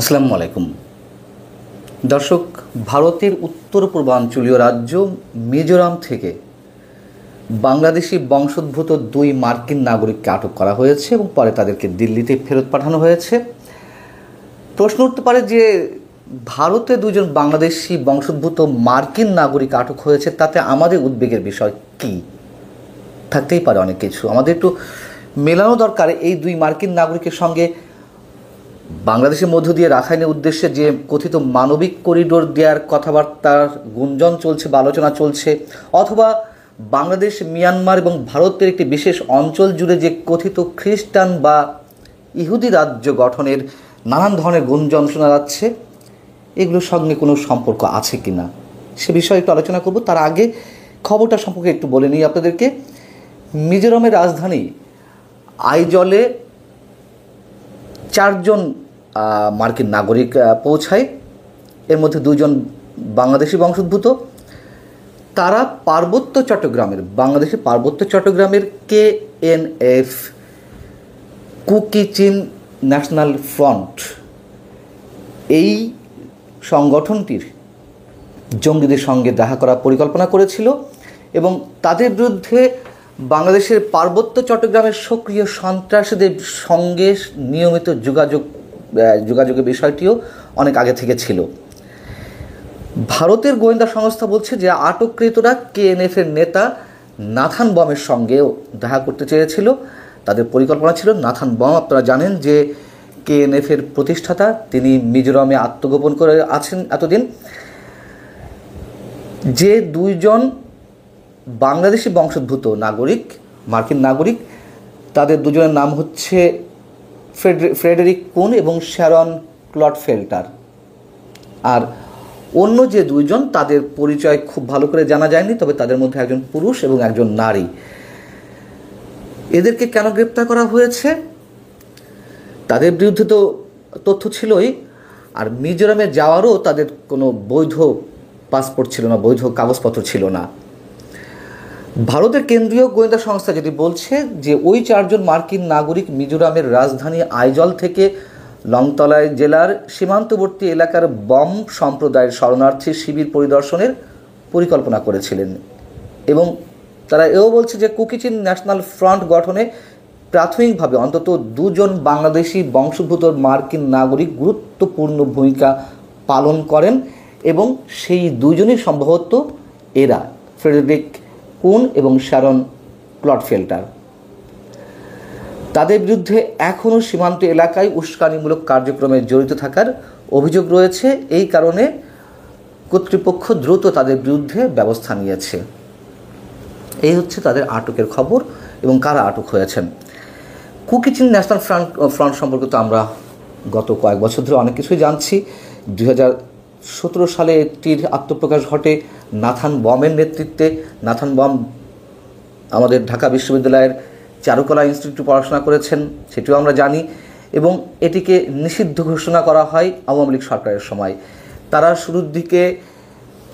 আসসালামু আলাইকুম দর্শক। ভারতের উত্তর পূর্বাঞ্চলীয় রাজ্য মিজোরাম থেকে বাংলাদেশি বংশোদ্ভূত দুই মার্কিন নাগরিককে আটক করা হয়েছে এবং পরে তাদেরকে দিল্লিতে ফেরত পাঠানো হয়েছে। প্রশ্ন উঠতে পারে যে ভারতে দুজন বাংলাদেশি বংশোদ্ভূত মার্কিন নাগরিক আটক হয়েছে, তাতে আমাদের উদ্বেগের বিষয় কি? থাকতেই পারে অনেক কিছু। আমাদের একটু মেলানো দরকার এই দুই মার্কিন নাগরিকের সঙ্গে বাংলাদেশের মধ্য দিয়ে রাখাইনের উদ্দেশ্যে যে কথিত মানবিক করিডোর দেওয়ার কথাবার্তার গুঞ্জন চলছে বা আলোচনা চলছে, অথবা বাংলাদেশ, মিয়ানমার এবং ভারতের একটি বিশেষ অঞ্চল জুড়ে যে কথিত খ্রিস্টান বা ইহুদি রাজ্য গঠনের নানান ধরনের গুঞ্জন শোনা যাচ্ছে, এগুলোর সঙ্গে কোনো সম্পর্ক আছে কি না সে বিষয়ে একটু আলোচনা করব। তার আগে খবরটা সম্পর্কে একটু বলে নিই আপনাদেরকে। মিজোরামের রাজধানী আইজলে 4 জন মার্কিন নাগরিক পৌঁছায়। এর মধ্যে 2 জন বাংলাদেশি বংশোদ্ভূত। তারা বাংলাদেশের পার্বত্য চট্টগ্রামের KNF কুকি-চিন ন্যাশনাল ফ্রন্ট, এই সংগঠনটির জঙ্গিদের সঙ্গে দেখা করার পরিকল্পনা করেছিল এবং তাদের বিরুদ্ধে বাংলাদেশের পার্বত্য চট্টগ্রামের সক্রিয় সন্ত্রাসীদের সঙ্গে নিয়মিত যোগাযোগের বিষয়টিও অনেক আগে থেকে ছিল। ভারতের গোয়েন্দা সংস্থা বলছে যে আটককৃতরা KNF-এর নেতা নাথান বমের সঙ্গেও দেখা করতে চেয়েছিল। তাদের পরিকল্পনা ছিল, নাথান বম আপনারা জানেন যে KNF-এর প্রতিষ্ঠাতা, তিনি মিজোরামে আত্মগোপন করে আছেন এতদিন। যে 2 জন বাংলাদেশি বংশোদ্ভূত নাগরিক, মার্কিন নাগরিক, তাদের 2 জনের নাম হচ্ছে ফ্রেডেরিক কুন এবং শ্যারন ক্লটফেল্টার। আর অন্য যে 2 জন, তাদের পরিচয় খুব ভালো করে জানা যায়নি, তবে তাদের মধ্যে একজন পুরুষ এবং একজন নারী। এদেরকে কেন গ্রেপ্তার করা হয়েছে? তাদের বিরুদ্ধে তো তথ্য ছিলই, আর মিজোরামে যাওয়ারও তাদের কোনো বৈধ পাসপোর্ট ছিল না, বৈধ কাগজপত্র ছিল না। ভারতের কেন্দ্রীয় গোয়েন্দা সংস্থা যেটি বলছে যে ওই 4 জন মার্কিন নাগরিক মিজোরামের রাজধানী আইজল থেকে লংতলাই জেলার সীমান্তবর্তী এলাকার বম সম্প্রদায়ের শরণার্থী শিবির পরিদর্শনের পরিকল্পনা করেছিলেন এবং তারা এও বলছে যে কুকি-চিন ন্যাশনাল ফ্রন্ট গঠনে প্রাথমিকভাবে অন্তত 2 জন বাংলাদেশি বংশোদ্ভূত মার্কিন নাগরিক গুরুত্বপূর্ণ ভূমিকা পালন করেন এবং সেই 2 জনই সম্ভবত এরা, ফ্রেডেরিক কুন এবং শ্যারন ক্লটফেল্টার। তাদের বিরুদ্ধে এখনও সীমান্ত এলাকায় উস্কানিমূলক কার্যক্রমে জড়িত থাকার অভিযোগ রয়েছে। এই কারণে কর্তৃপক্ষ দ্রুত তাদের বিরুদ্ধে ব্যবস্থা নিয়েছে। এই হচ্ছে তাদের আটকের খবর এবং কারা আটক হয়েছেন। কুকি-চিন ন্যাশনাল ফ্রন্ট সম্পর্কে তো আমরা গত কয়েক বছর ধরে অনেক কিছুই জানছি। 2017 সালে এটির আত্মপ্রকাশ ঘটে নাথান বমের নেতৃত্বে। নাথান বম আমাদের ঢাকা বিশ্ববিদ্যালয়ের চারুকলা ইনস্টিটিউটে পড়াশোনা করেছেন, সেটিও আমরা জানি, এবং এটিকে নিষিদ্ধ ঘোষণা করা হয় আওয়ামী লীগ সরকারের সময়। তারা শুরুর দিকে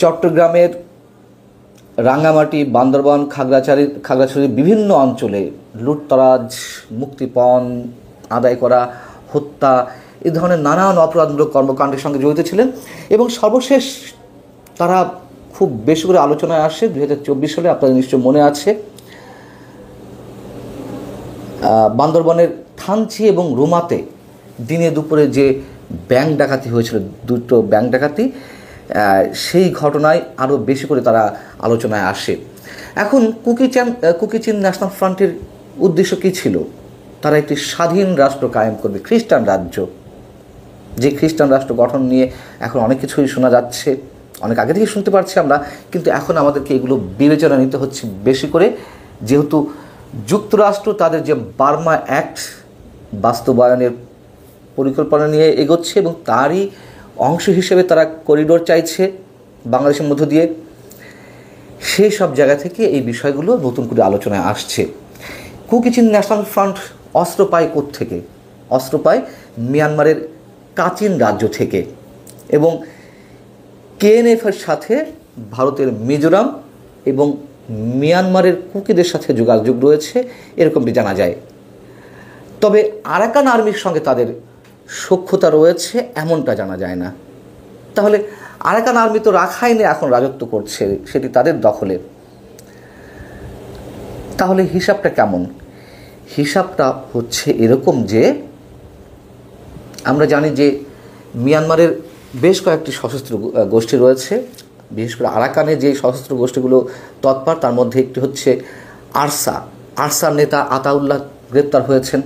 চট্টগ্রামের রাঙ্গামাটি, বান্দরবান, খাগড়াছড়ির বিভিন্ন অঞ্চলে লুটতরাজ, মুক্তিপণ আদায় করা, হত্যা, এই ধরনের নানান অপরাধমূলক কর্মকাণ্ডের সঙ্গে জড়িত ছিলেন এবং সর্বশেষ তারা খুব বেশি করে আলোচনায় আসে 2024 সালে। আপনাদের নিশ্চয় মনে আছে, বান্দরবানের থানচি এবং রুমাতে দিনে দুপুরে যে ব্যাংক ডাকাতি হয়েছিল, 2টো ব্যাংক ডাকাতি, সেই ঘটনায় আরও বেশি করে তারা আলোচনায় আসে। এখন কুকি-চিন ন্যাশনাল ফ্রন্টের উদ্দেশ্য কী ছিল? তারা একটি স্বাধীন রাষ্ট্র কায়েম করবে, খ্রিস্টান রাজ্য। যে খ্রিস্টান রাষ্ট্র গঠন নিয়ে এখন অনেক কিছুই শোনা যাচ্ছে, অনেক আগে থেকে শুনতে পারছি আমরা, কিন্তু এখন আমাদেরকে এগুলো বিবেচনা নিতে হচ্ছে বেশি করে, যেহেতু যুক্তরাষ্ট্র তাদের যে বার্মা অ্যাক্ট বাস্তবায়নের পরিকল্পনা নিয়ে এগোচ্ছে এবং তারই অংশ হিসেবে তারা করিডোর চাইছে বাংলাদেশের মধ্য দিয়ে। সেই সব জায়গা থেকে এই বিষয়গুলো নতুন করে আলোচনায় আসছে। কুকি-চিন ন্যাশনাল ফ্রন্ট অস্ত্র পায় কোত্থেকে? অস্ত্র পায় মিয়ানমারের কাচিন রাজ্য থেকে এবং KNF-এর সাথে ভারতের মিজোরাম এবং মিয়ানমারের কুকিদের সাথে যোগাযোগ রয়েছে, এরকমটি জানা যায়। তবে আরাকান আর্মির সঙ্গে তাদের সখ্যতা রয়েছে এমনটা জানা যায় না। তাহলে আরাকান আর্মি তো রাখাইনে এখন রাজত্ব করছে, সেটি তাদের দখলে। তাহলে হিসাবটা কেমন? হিসাবটা হচ্ছে এরকম যে আমরা জানি যে মিয়ানমারের বেশ কয়েকটি সশস্ত্র গোষ্ঠী রয়েছে, বিশেষ করে আরাকানে যে সশস্ত্র গোষ্ঠীগুলো তৎপর তার মধ্যে একটি হচ্ছে আরসার নেতা আতাউল্লাহ গ্রেপ্তার হয়েছেন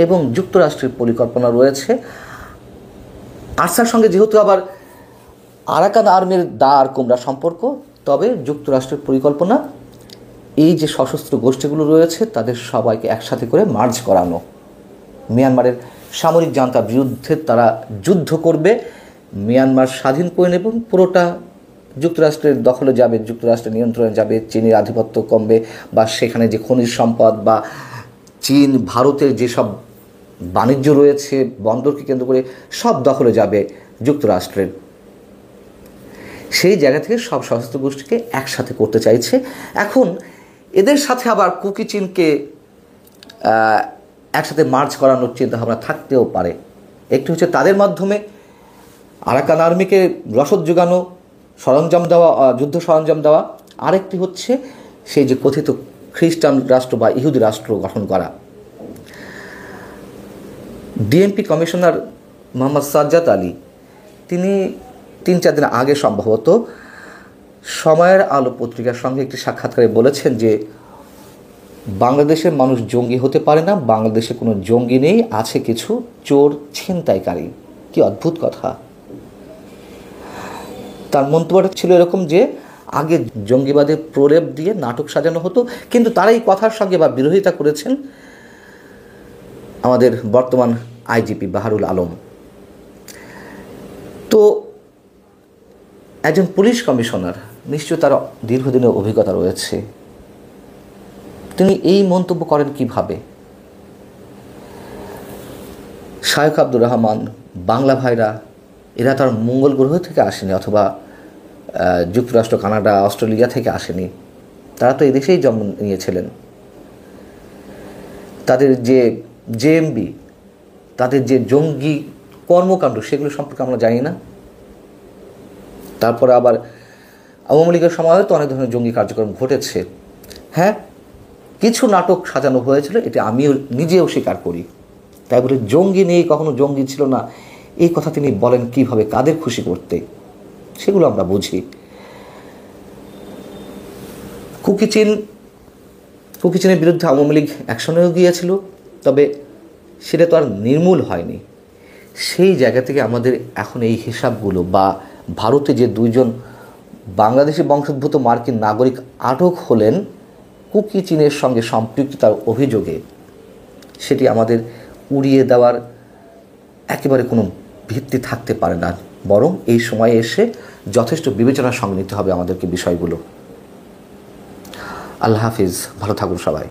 এবং যুক্তরাষ্ট্রের পরিকল্পনা রয়েছে। আরসার সঙ্গে যেহেতু আবার আরাকান আর্মির দা আর কুমড়া সম্পর্ক, তবে যুক্তরাষ্ট্রের পরিকল্পনা এই যে সশস্ত্র গোষ্ঠীগুলো রয়েছে তাদের সবাইকে একসাথে করে মার্জ করানো। মিয়ানমারের সামরিক জান্তার বিরুদ্ধে তারা যুদ্ধ করবে, মিয়ানমার স্বাধীন করে নেব, পুরোটা যুক্তরাষ্ট্রের দখলে যাবে, যুক্তরাষ্ট্রের নিয়ন্ত্রণে যাবে, চীনের আধিপত্য কমবে বা সেখানে যে খনিজ সম্পদ বা চীন ভারতের যেসব বাণিজ্য রয়েছে বন্দরকে কেন্দ্র করে সব দখলে যাবে যুক্তরাষ্ট্রের। সেই জায়গা থেকে সব সশস্ত্র গোষ্ঠীকে একসাথে করতে চাইছে। এখন এদের সাথে আবার কুকি চীনকে একসাথে মার্চ করানোর চিন্তাভাবনা থাকতেও পারে। একটি হচ্ছে তাদের মাধ্যমে আরাকান আর্মিকে রসদ যোগানো, সরঞ্জাম দেওয়া, যুদ্ধ সরঞ্জাম দেওয়া, আরেকটি হচ্ছে সেই যে কথিত খ্রিস্টান রাষ্ট্র বা ইহুদি রাষ্ট্র গঠন করা। ডিএমপি কমিশনার মোহাম্মদ সাজ্জাদ আলী তিনি 3-4 দিন আগে সম্ভবত সময়ের আলো পত্রিকার সঙ্গে একটি সাক্ষাৎকারে বলেছেন যে বাংলাদেশের মানুষ জঙ্গি হতে পারে না, বাংলাদেশে কোনো জঙ্গি নেই, আছে কিছু চোর ছিনতাইকারী। কি অদ্ভুত কথা! তার মন্তব্যটা ছিল এরকম যে আগে জঙ্গিবাদের প্রলেপ দিয়ে নাটক সাজানো হতো, কিন্তু তারা এই কথার সঙ্গে বা বিরোধিতা করেছেন আমাদের বর্তমান আইজিপি বাহারুল আলম। তো একজন পুলিশ কমিশনার, নিশ্চয়ই তার দীর্ঘদিনের অভিজ্ঞতা রয়েছে, তিনি এই মন্তব্য করেন কিভাবে? শায়েখ আব্দুর রহমান, বাংলা ভাইরা এরা তার মঙ্গল গ্রহ থেকে আসেনি, অথবা যুক্তরাষ্ট্র, কানাডা, অস্ট্রেলিয়া থেকে আসেনি, তারা তো এদেশেই জন্ম নিয়েছিলেন। তাদের যে জেএমবি, তাদের যে জঙ্গি কর্মকাণ্ড সেগুলো সম্পর্কে আমরা জানি না। তারপরে আবার আওয়ামী লীগের সময়ও তো অনেক ধরনের জঙ্গি কার্যক্রম ঘটেছে। হ্যাঁ, কিছু নাটক সাজানো হয়েছিল, এটা আমিও নিজেও স্বীকার করি। তাই বলে জঙ্গি নেই, কখনো জঙ্গি ছিল না, এই কথা তিনি বলেন কিভাবে, কাদের খুশি করতে, সেগুলো আমরা বুঝি। কুকি চীনের বিরুদ্ধে আওয়ামী লীগ অ্যাকশনেও গিয়েছিল, তবে সেটা তো আর নির্মূল হয়নি। সেই জায়গা থেকে আমাদের এখন এই হিসাবগুলো, বা ভারতে যে 2জন বাংলাদেশি বংশোদ্ভূত মার্কিন নাগরিক আটক হলেন কুকি চীনের সঙ্গে সম্পৃক্ততার অভিযোগে, সেটি আমাদের উড়িয়ে দেওয়ার একেবারে কোনো ভিত্তি থাকতে পারে না, বরং এই সময়ে এসে যথেষ্ট বিবেচনার সঙ্গে নিতে হবে আমাদেরকে বিষয়গুলো। আল্লাহ হাফিজ, ভালো থাকুন সবাই।